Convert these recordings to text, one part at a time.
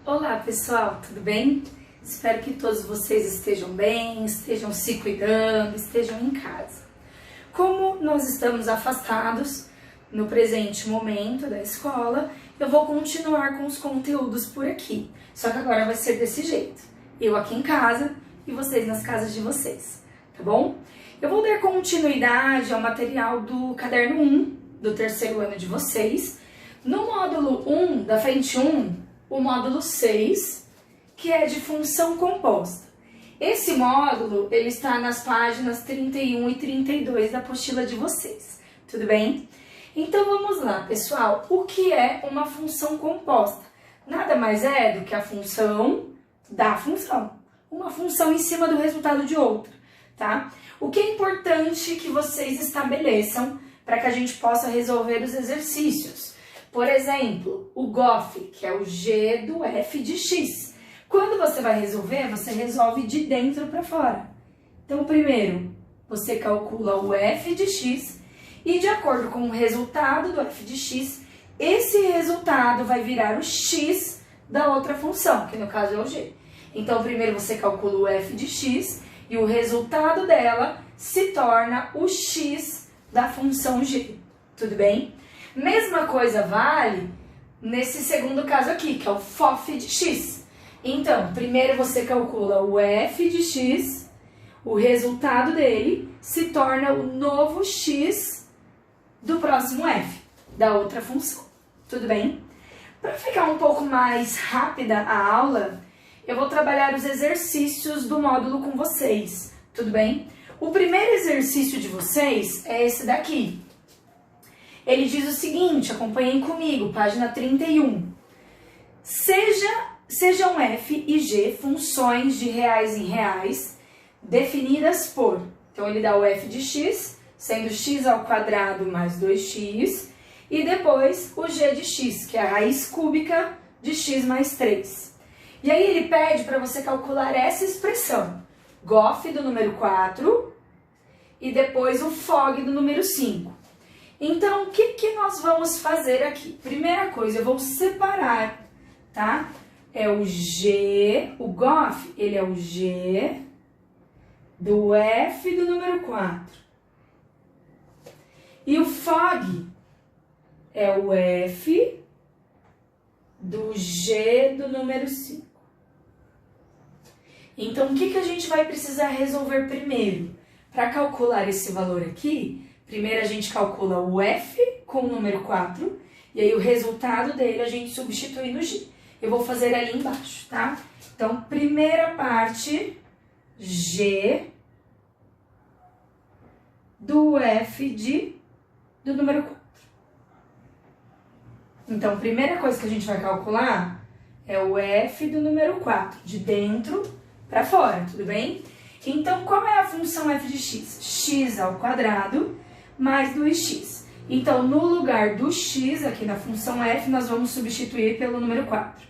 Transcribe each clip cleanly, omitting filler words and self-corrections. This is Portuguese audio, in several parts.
Olá pessoal, tudo bem? Espero que todos vocês estejam bem, estejam se cuidando, estejam em casa. Como nós estamos afastados no presente momento da escola, eu vou continuar com os conteúdos por aqui. Só que agora vai ser desse jeito. Eu aqui em casa e vocês nas casas de vocês, tá bom? Eu vou dar continuidade ao material do caderno 1 do terceiro ano de vocês. No módulo 1, da frente 1, o módulo 6, que é de função composta. Esse módulo, ele está nas páginas 31 e 32 da apostila de vocês, tudo bem? Então vamos lá, pessoal. O que é uma função composta? Nada mais é do que a função da função. Uma função em cima do resultado de outra, tá? O que é importante que vocês estabeleçam para que a gente possa resolver os exercícios? Por exemplo, o GOF, que é o G do F de X. Quando você vai resolver, você resolve de dentro para fora. Então, primeiro, você calcula o F de X e, de acordo com o resultado do F de X, esse resultado vai virar o X da outra função, que no caso é o G. Então, primeiro você calcula o F de X e o resultado dela se torna o X da função G. Tudo bem? Mesma coisa vale nesse segundo caso aqui, que é o FOF de X. Então, primeiro você calcula o F de X, o resultado dele se torna o novo X do próximo F, da outra função. Tudo bem? Para ficar um pouco mais rápida a aula, eu vou trabalhar os exercícios do módulo com vocês. Tudo bem? O primeiro exercício de vocês é esse daqui. Ele diz o seguinte, acompanhem comigo, página 31. Sejam F e G funções de reais em reais definidas por... Então, ele dá o F de X, sendo x ao quadrado mais 2x, e depois o G de X, que é a raiz cúbica de x mais 3. E aí ele pede para você calcular essa expressão, GOF do número 4 e depois o FOG do número 5. Então, o que nós vamos fazer aqui? Primeira coisa, eu vou separar, tá? É o G, o GOF, ele é o G do F do número 4. E o FOG é o F do G do número 5. Então, o que a gente vai precisar resolver primeiro? Para calcular esse valor aqui, primeiro a gente calcula o F com o número 4, e aí o resultado dele a gente substitui no G. Eu vou fazer ali embaixo, tá? Então, primeira parte, G do F do número 4. Então, primeira coisa que a gente vai calcular é o F do número 4, de dentro para fora, tudo bem? Então, qual é a função F de X? X ao quadrado mais 2x. Então, no lugar do x, aqui na função f, nós vamos substituir pelo número 4.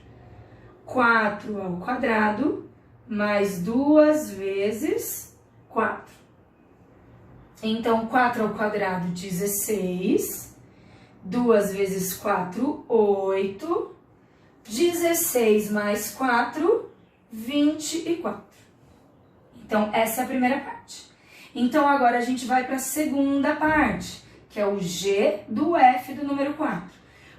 4 ao quadrado mais 2 vezes 4. Então, 4 ao quadrado, 16. 2 vezes 4, 8. 16 mais 4, 24. Então, essa é a primeira parte. Então, agora a gente vai para a segunda parte, que é o G do F do número 4.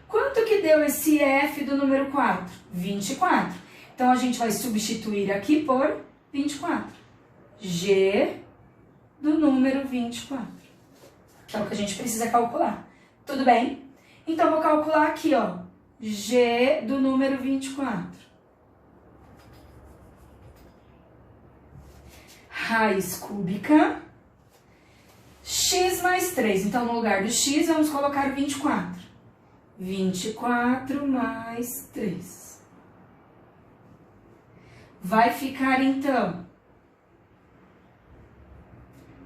Quanto que deu esse F do número 4? 24. Então, a gente vai substituir aqui por 24. G do número 24. Que é o que a gente precisa calcular. Tudo bem? Então, vou calcular aqui, ó. G do número 24. Raiz cúbica, x mais 3. Então, no lugar do x, vamos colocar o 24. 24 mais 3. Vai ficar, então,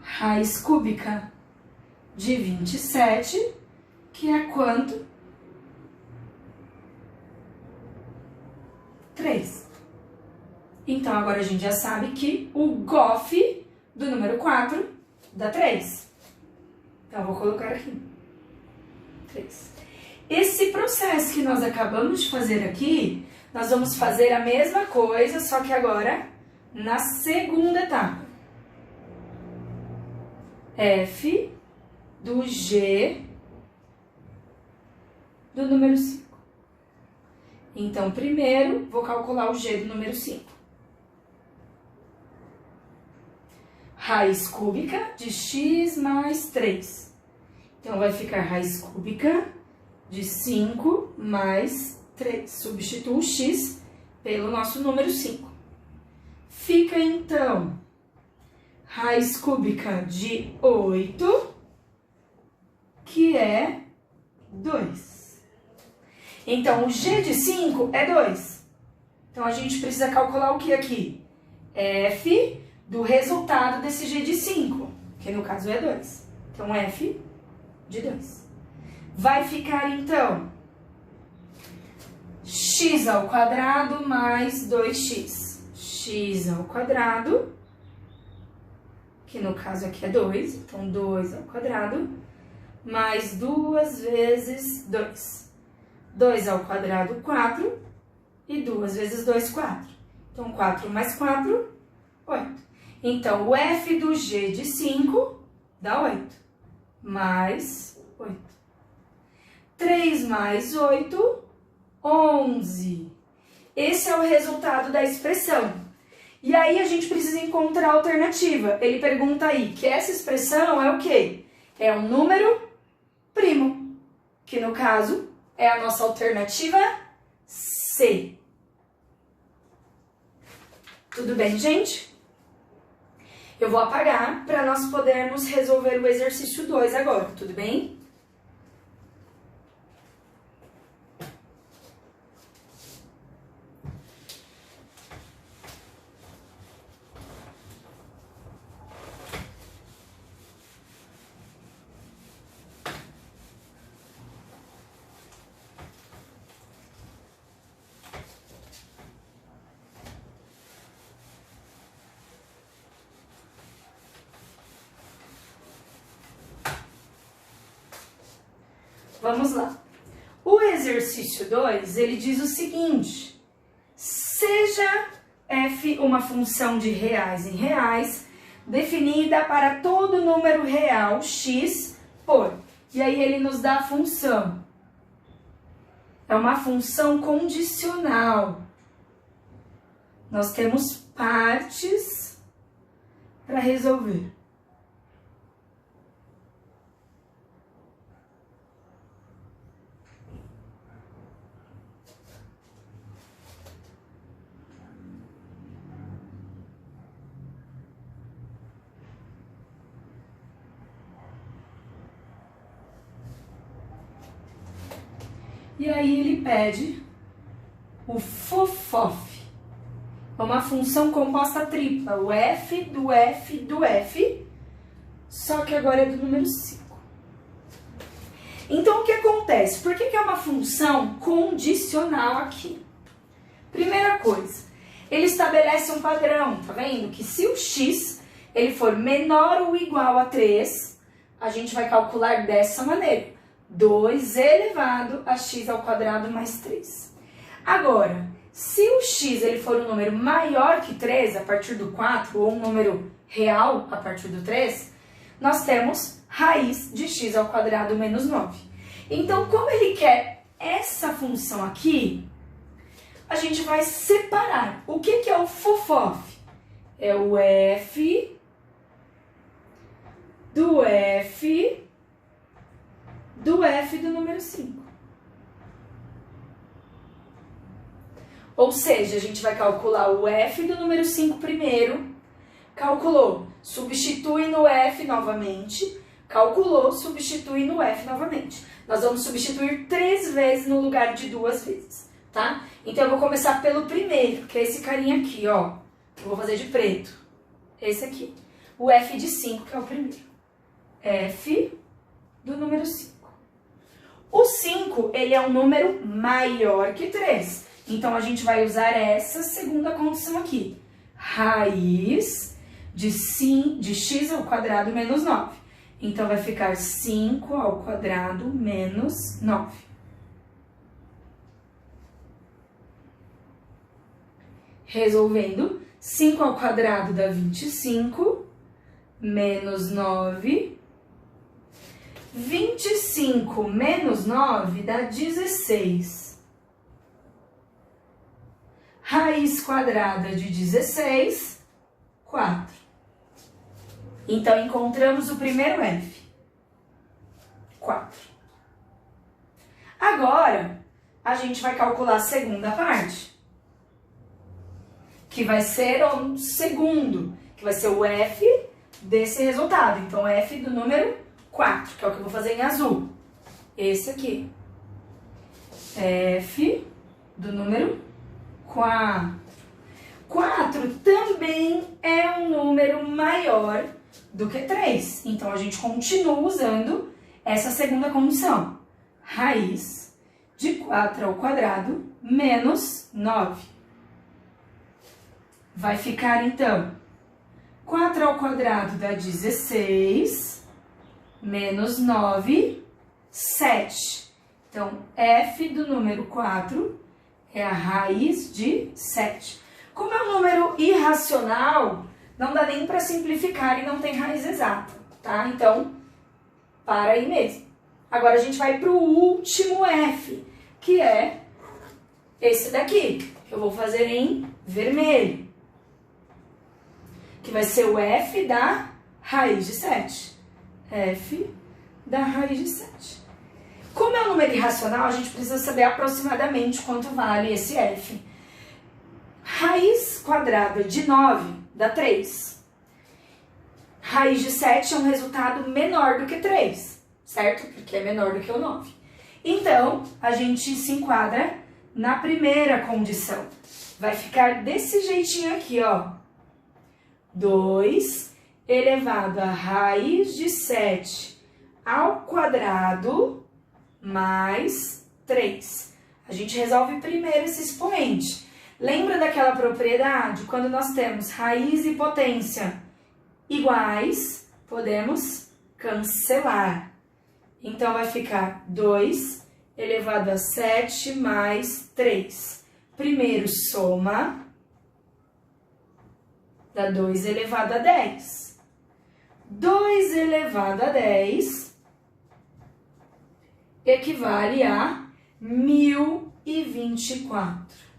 raiz cúbica de 27, que é quanto? 3. Então, agora a gente já sabe que o GOF do número 4 dá 3. Então, eu vou colocar aqui. 3. Esse processo que nós acabamos de fazer aqui nós vamos fazer a mesma coisa, só que agora na segunda etapa. F do G do número 5. Então, primeiro, vou calcular o G do número 5. Raiz cúbica de x mais 3. Então, vai ficar raiz cúbica de 5 mais 3. Substituo o x pelo nosso número 5. Fica, então, raiz cúbica de 8, que é 2. Então, o G de 5 é 2. Então, a gente precisa calcular o que aqui? F do resultado desse G de 5, que no caso é 2. Então, F de 2. Vai ficar, então, x ao quadrado mais 2x. X ao quadrado, que no caso aqui é 2, então 2 ao quadrado, mais 2 vezes 2. 2 ao quadrado, 4, e 2 vezes 2, 4. Então, 4 mais 4, 8. Então, o F do G de 5 dá 8, mais 8. 3 mais 8, 11. Esse é o resultado da expressão. E aí, a gente precisa encontrar a alternativa. Ele pergunta aí que essa expressão é o quê? É um número primo, que no caso é a nossa alternativa C. Tudo bem, gente? Eu vou apagar para nós podermos resolver o exercício 2 agora, tudo bem? Vamos lá. O exercício 2, ele diz o seguinte: seja f uma função de reais em reais, definida para todo número real x por... E aí ele nos dá a função. É uma função condicional. Nós temos partes para resolver. E aí ele pede o FOFOF. É uma função composta tripla, o F do F do F, só que agora é do número 5. Então, o que acontece? Por que é uma função condicional aqui? Primeira coisa, ele estabelece um padrão, tá vendo? Que se o x ele for menor ou igual a 3, a gente vai calcular dessa maneira. 2 elevado a x ao quadrado mais 3. Agora, se o x ele for um número maior que 3, a partir do 4, ou um número real a partir do 3, nós temos raiz de x ao quadrado menos 9. Então, como ele quer essa função aqui, a gente vai separar. O que é o FOFOF? É o f do f do f do número 5. Ou seja, a gente vai calcular o f do número 5 primeiro, calculou, substitui no f novamente, calculou, substitui no f novamente. Nós vamos substituir 3 vezes no lugar de 2 vezes, tá? Então, eu vou começar pelo primeiro, que é esse carinha aqui, ó. Eu vou fazer de preto. Esse aqui. O f de 5, que é o primeiro. F do número 5. O 5, ele é um número maior que 3. Então, a gente vai usar essa segunda condição aqui. Raiz de x ao quadrado menos 9. Então, vai ficar 5 ao quadrado menos 9. Resolvendo, 5 ao quadrado dá 25, menos 9. 25 menos 9 dá 16. Raiz quadrada de 16, 4. Então, encontramos o primeiro F, 4. Agora, a gente vai calcular a segunda parte, que vai ser o segundo, que vai ser o F desse resultado. Então, F do número 4, que é o que eu vou fazer em azul. Esse aqui. F do número 4. 4 também é um número maior do que 3. Então, a gente continua usando essa segunda condição. Raiz de 4 ao quadrado menos 9. Vai ficar, então, 4 ao quadrado dá 16, menos 9, 7. Então, F do número 4 é a raiz de 7. Como é um número irracional, não dá nem para simplificar e não tem raiz exata, tá? Então, para aí mesmo. Agora, a gente vai para o último F, que é esse daqui. Eu vou fazer em vermelho, que vai ser o F da raiz de 7. F da raiz de 7. Como é um número irracional, a gente precisa saber aproximadamente quanto vale esse F. Raiz quadrada de 9 dá 3. Raiz de 7 é um resultado menor do que 3, certo? Porque é menor do que o 9. Então, a gente se enquadra na primeira condição. Vai ficar desse jeitinho aqui, ó. 2 elevado a raiz de 7 ao quadrado mais 3. A gente resolve primeiro esse expoente. Lembra daquela propriedade? Quando nós temos raiz e potência iguais, podemos cancelar. Então, vai ficar 2 elevado a 7 mais 3. Primeiro soma, dá 2 elevado a 10. 2 elevado a 10 equivale a 1024.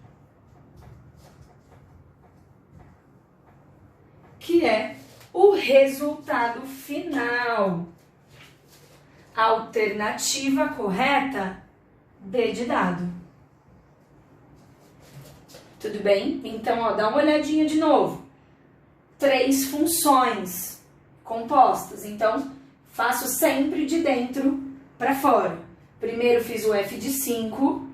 Que é o resultado final. A alternativa correta, D de dado. Tudo bem? Então, ó, dá uma olhadinha de novo. 3 funções compostas. Então, faço sempre de dentro para fora. Primeiro fiz o F de 5,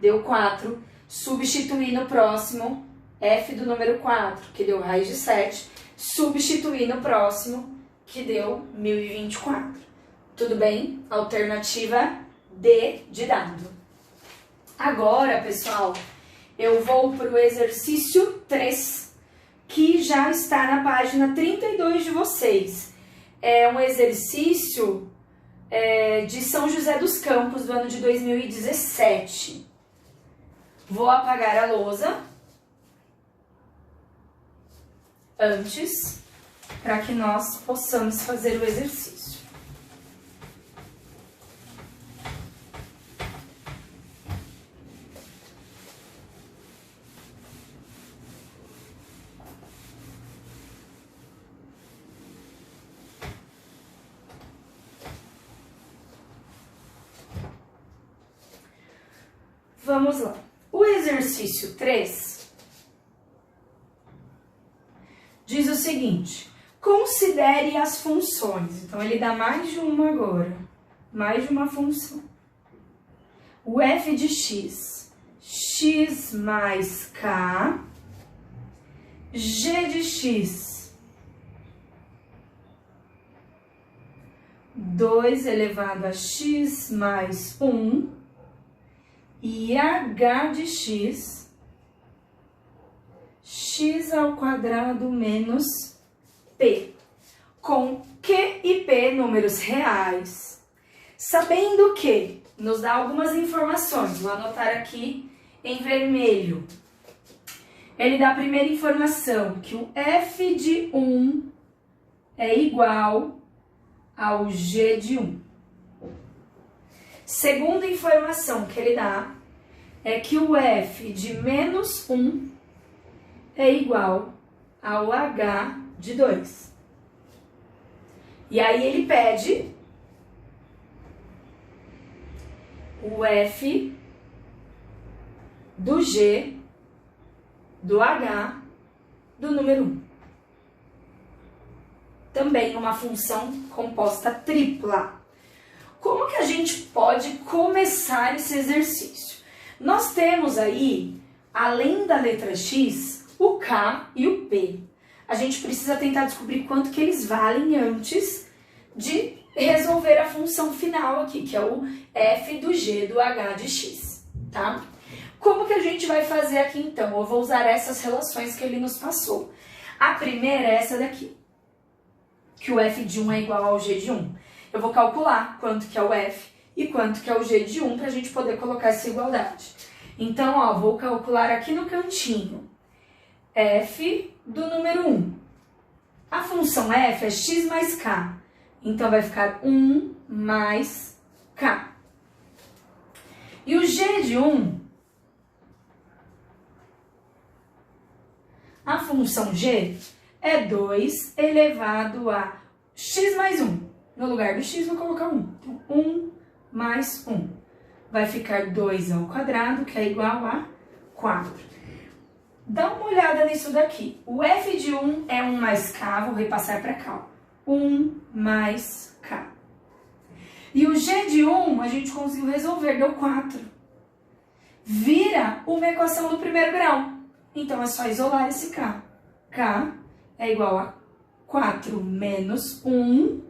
deu 4. Substituí no próximo F do número 4, que deu raiz de 7. Substituí no próximo, que deu 1024. Tudo bem? Alternativa D de dado. Agora, pessoal, eu vou para o exercício 3, que já está na página 32 de vocês. É um exercício de São José dos Campos, do ano de 2017. Vou apagar a lousa antes, para que nós possamos fazer o exercício. Vamos lá. O exercício 3 diz o seguinte: considere as funções. Então, ele dá mais de uma agora, mais de uma função. O f de x, x mais k, g de x, 2 elevado a x mais 1, e h de x, x ao quadrado menos p, com q e p números reais. Sabendo que nos dá algumas informações, vou anotar aqui em vermelho. Ele dá a primeira informação, que o f de 1 é igual ao g de 1. Segunda informação que ele dá é que o f de menos 1 é igual ao h de 2. E aí ele pede o f do g, do h, do número 1. Também uma função composta tripla. Como que a gente pode começar esse exercício? Nós temos aí, além da letra x, o k e o p. A gente precisa tentar descobrir quanto que eles valem antes de resolver a função final aqui, que é o f do g do h de x, tá? Como que a gente vai fazer aqui então? Eu vou usar essas relações que ele nos passou. A primeira é essa daqui, que o f de 1 é igual ao g de 1. Eu vou calcular quanto que é o f e quanto que é o g de 1 para a gente poder colocar essa igualdade. Então, ó, vou calcular aqui no cantinho f do número 1. A função f é x mais k, então vai ficar 1 mais k. E o g de 1, a função g é 2 elevado a x mais 1. No lugar do x, vou colocar 1. Então, 1 mais 1. Vai ficar 2 ao quadrado, que é igual a 4. Dá uma olhada nisso daqui. O f de 1 é 1 mais k, vou repassar para cá. 1 mais k. E o g de 1, a gente conseguiu resolver, deu 4. Vira uma equação do primeiro grau. Então, é só isolar esse k. K é igual a 4 menos 1,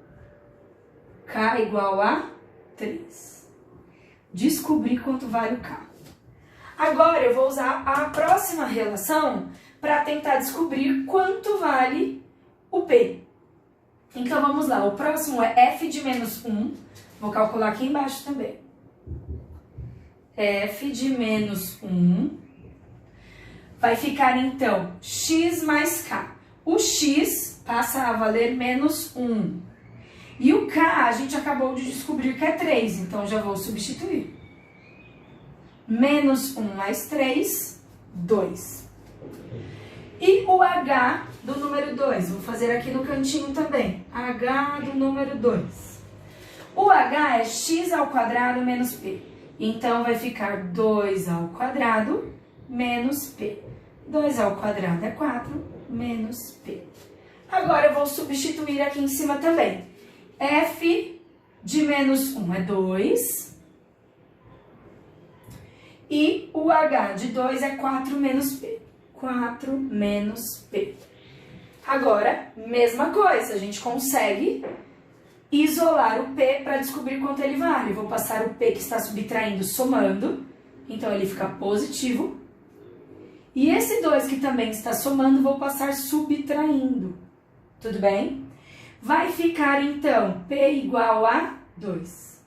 k é igual a 3. Descobri quanto vale o k. Agora, eu vou usar a próxima relação para tentar descobrir quanto vale o p. Então, vamos lá. O próximo é f de menos 1. Vou calcular aqui embaixo também. F de menos 1 vai ficar, então, x mais k. O x passa a valer menos 1. E o k, a gente acabou de descobrir que é 3, então já vou substituir. Menos 1 mais 3, 2. E o h do número 2, vou fazer aqui no cantinho também. H do número 2. O h é x ao quadrado menos p. Então, vai ficar 2 ao quadrado menos p. 2 ao quadrado é 4, menos p. Agora, eu vou substituir aqui em cima também. F de menos 1 é 2. E o h de 2 é 4 menos p. 4 menos p. Agora, mesma coisa, a gente consegue isolar o p para descobrir quanto ele vale. Vou passar o p que está subtraindo somando, então ele fica positivo. E esse 2 que também está somando, vou passar subtraindo. Tudo bem? Vai ficar, então, p igual a 2.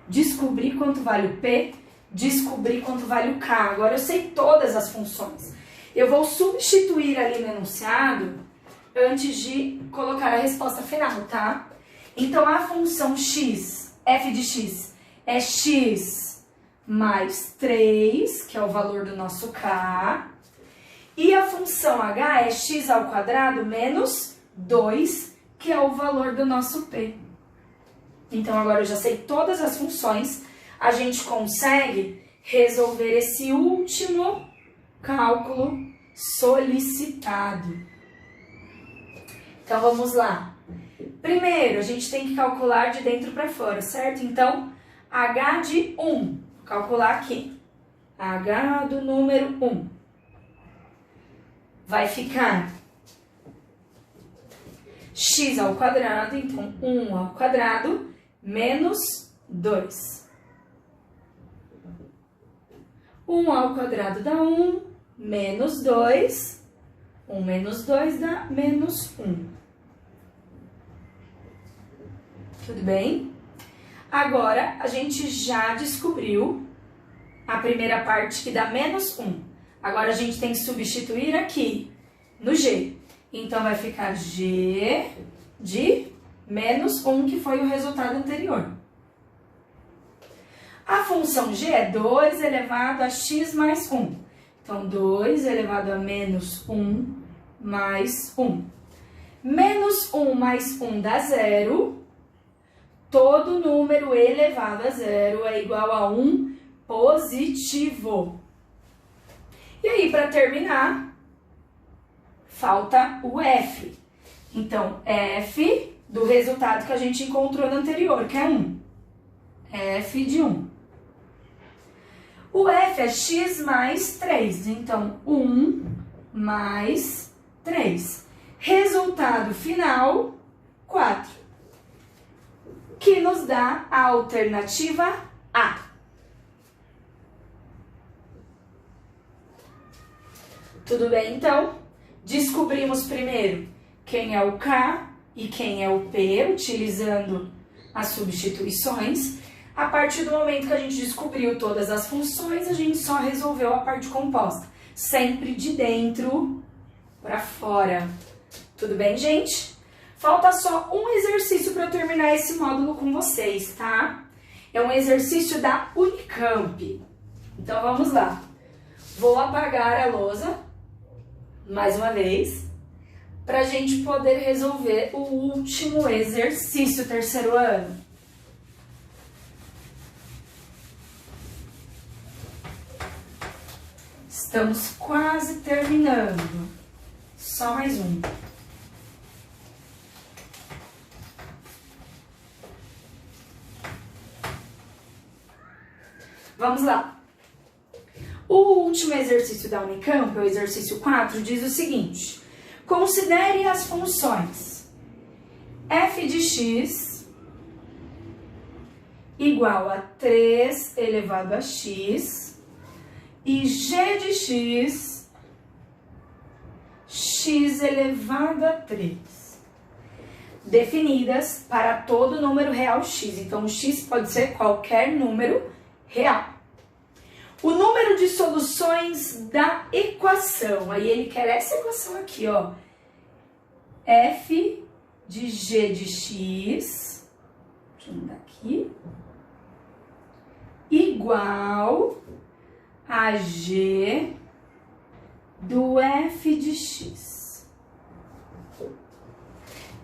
Descobri quanto vale o p, descobri quanto vale o k. Agora eu sei todas as funções. Eu vou substituir ali no enunciado antes de colocar a resposta final, tá? Então, a função x, f de x, é x mais 3, que é o valor do nosso k. E a função h é x ao quadrado menos 2, que é o valor do nosso p. Então, agora eu já sei todas as funções. A gente consegue resolver esse último cálculo solicitado. Então, vamos lá. Primeiro, a gente tem que calcular de dentro para fora, certo? Então, h de 1. Vou calcular aqui. H do número 1. Vai ficar x ao quadrado, então 1 ao quadrado, menos 2. 1 ao quadrado dá 1, menos 2. 1 menos 2 dá menos 1. Tudo bem? Agora, a gente já descobriu a primeira parte que dá menos 1. Agora a gente tem que substituir aqui no g. Então vai ficar g de menos 1, que foi o resultado anterior. A função g é 2 elevado a x mais 1. Então, 2 elevado a menos 1 mais 1. Menos 1 mais 1 dá 0. Todo número elevado a 0 é igual a 1 positivo. E aí, para terminar, falta o f. Então, f do resultado que a gente encontrou no anterior, que é 1. F de 1. O f é x mais 3, então 1 mais 3. Resultado final, 4, que nos dá a alternativa A. Tudo bem, então? Descobrimos primeiro quem é o K e quem é o P, utilizando as substituições. A partir do momento que a gente descobriu todas as funções, a gente só resolveu a parte composta, sempre de dentro para fora. Tudo bem, gente? Falta só um exercício para eu terminar esse módulo com vocês, tá? É um exercício da Unicamp. Então, vamos lá. Vou apagar a lousa, mais uma vez, para a gente poder resolver o último exercício, terceiro ano. Estamos quase terminando. Só mais um. Vamos lá. O último exercício da Unicamp, o exercício 4, diz o seguinte: considere as funções f de x igual a 3 elevado a x e g de x, x elevado a 3, definidas para todo número real x. Então, o x pode ser qualquer número real. O número de soluções da equação, aí ele quer essa equação aqui, ó, f de g de x, deixa eu mudar aqui, igual a g do f de x.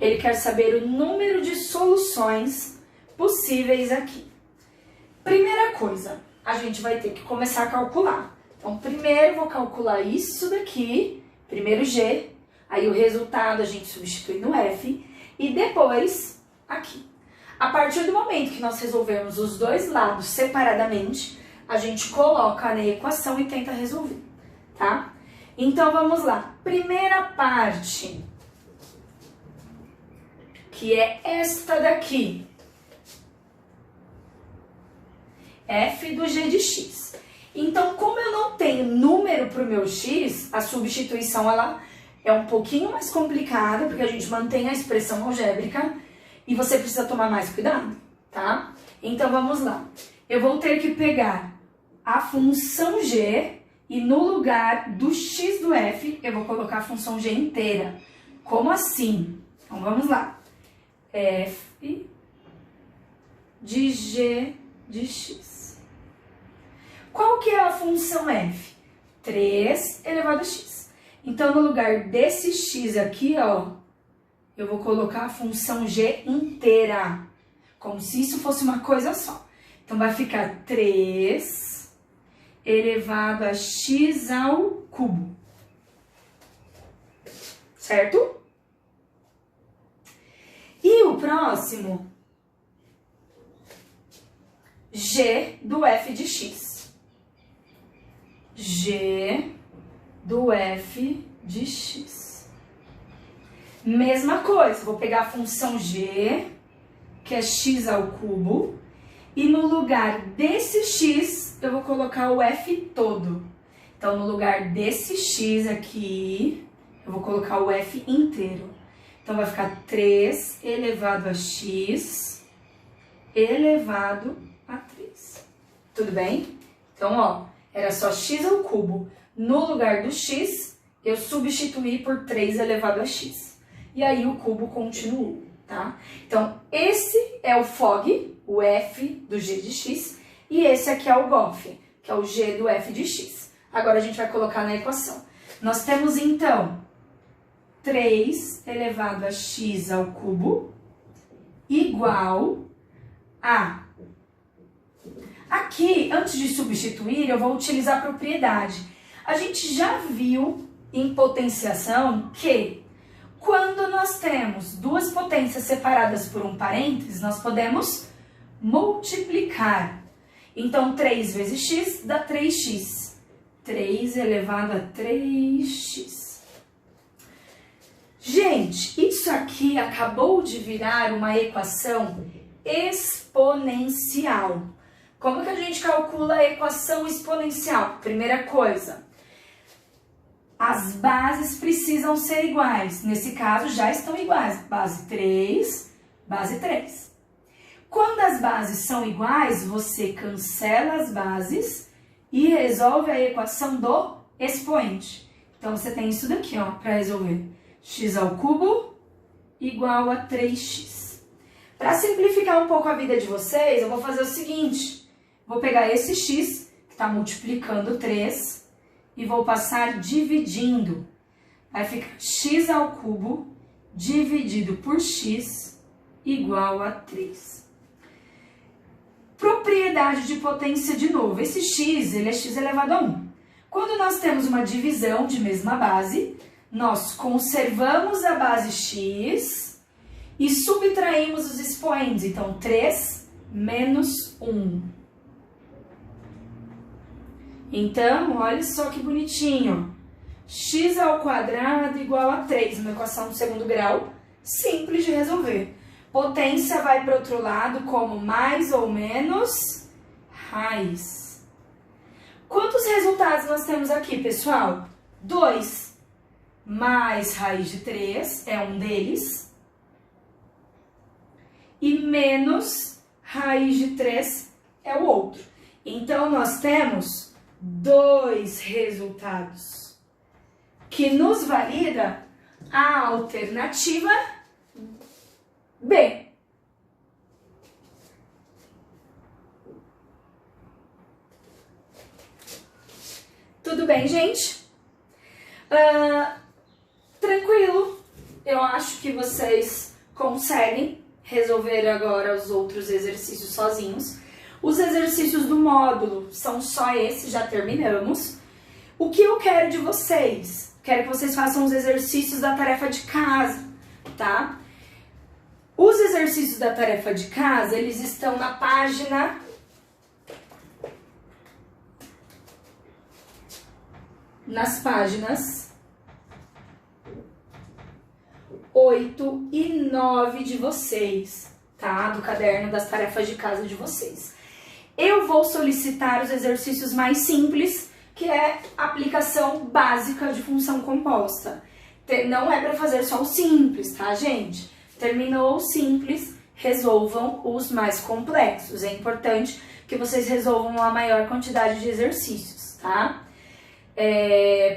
Ele quer saber o número de soluções possíveis aqui. Primeira coisa, a gente vai ter que começar a calcular. Então, primeiro vou calcular isso daqui, primeiro g, aí o resultado a gente substitui no f, e depois aqui. A partir do momento que nós resolvermos os dois lados separadamente, a gente coloca na equação e tenta resolver, tá? Então, vamos lá. Primeira parte, que é esta daqui. F do g de x. Então, como eu não tenho número para o meu x, a substituição ela é um pouquinho mais complicada, porque a gente mantém a expressão algébrica e você precisa tomar mais cuidado, tá? Então, vamos lá. Eu vou ter que pegar a função g e no lugar do x do f, eu vou colocar a função g inteira. Como assim? Então, vamos lá. F de g de x. Qual que é a função f? 3 elevado a x. Então, no lugar desse x aqui, ó, eu vou colocar a função g inteira, como se isso fosse uma coisa só. Então, vai ficar 3 elevado a x ao cubo. Certo? E o próximo, g do f de x. G do f de x. Mesma coisa, vou pegar a função g, que é x ao cubo, e no lugar desse x, eu vou colocar o f todo. Então, no lugar desse x aqui, eu vou colocar o f inteiro. Então, vai ficar 3 elevado a x elevado a 3. Tudo bem? Então, ó, era só x ao cubo. No lugar do x, eu substituí por 3 elevado a x. E aí o cubo continuou, tá? Então, esse é o FOG, o f do g de x, e esse aqui é o GOF, que é o g do f de x. Agora a gente vai colocar na equação. Nós temos, então, 3 elevado a x ao cubo igual a... Aqui, antes de substituir, eu vou utilizar a propriedade. A gente já viu em potenciação que quando nós temos duas potências separadas por um parênteses, nós podemos multiplicar. Então, 3 vezes x dá 3x. 3 elevado a 3x. Gente, isso aqui acabou de virar uma equação exponencial. Como que a gente calcula a equação exponencial? Primeira coisa, as bases precisam ser iguais. Nesse caso, já estão iguais. Base 3, base 3. Quando as bases são iguais, você cancela as bases e resolve a equação do expoente. Então, você tem isso daqui, ó, para resolver. X ao cubo igual a 3x. Para simplificar um pouco a vida de vocês, eu vou fazer o seguinte. Vou pegar esse x, que está multiplicando 3, e vou passar dividindo. Vai ficar x ao cubo dividido por x igual a 3. Propriedade de potência de novo. Esse x, ele é x elevado a 1. Quando nós temos uma divisão de mesma base, nós conservamos a base x e subtraímos os expoentes. Então, 3 menos 1. Então, olha só que bonitinho. X ao quadrado igual a 3, uma equação do segundo grau, simples de resolver. Potência vai para o outro lado como mais ou menos raiz. Quantos resultados nós temos aqui, pessoal? 2 mais raiz de 3 é um deles. E menos raiz de 3 é o outro. Então, nós temos 2 resultados, que nos valida a alternativa B. Tudo bem, gente? Tranquilo. Eu acho que vocês conseguem resolver agora os outros exercícios sozinhos. Os exercícios do módulo são só esses, já terminamos. O que eu quero de vocês? Quero que vocês façam os exercícios da tarefa de casa, tá? Os exercícios da tarefa de casa, eles estão na página... Nas páginas 8 e 9 de vocês, tá? Do caderno das tarefas de casa de vocês. Eu vou solicitar os exercícios mais simples, que é a aplicação básica de função composta. Não é para fazer só o simples, tá, gente? Terminou o simples, resolvam os mais complexos. É importante que vocês resolvam a maior quantidade de exercícios, tá?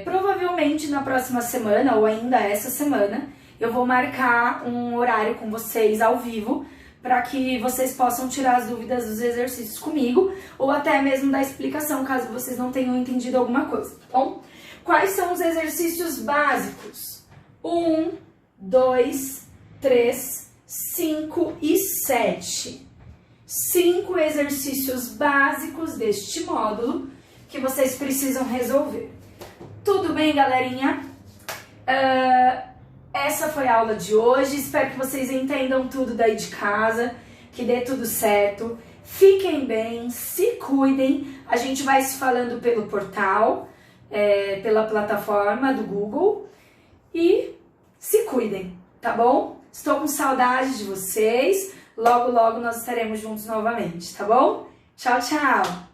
Provavelmente na próxima semana, ou ainda essa semana, eu vou marcar um horário com vocês ao vivo, para que vocês possam tirar as dúvidas dos exercícios comigo, ou até mesmo da explicação, caso vocês não tenham entendido alguma coisa, tá bom? Quais são os exercícios básicos? 1, 2, 3, 5 e 7. 5 exercícios básicos deste módulo que vocês precisam resolver. Tudo bem, galerinha? Essa foi a aula de hoje. Espero que vocês entendam tudo daí de casa, que dê tudo certo. Fiquem bem, se cuidem. A gente vai se falando pelo portal, pela plataforma do Google. E se cuidem, tá bom? Estou com saudade de vocês. Logo, logo nós estaremos juntos novamente, tá bom? Tchau, tchau!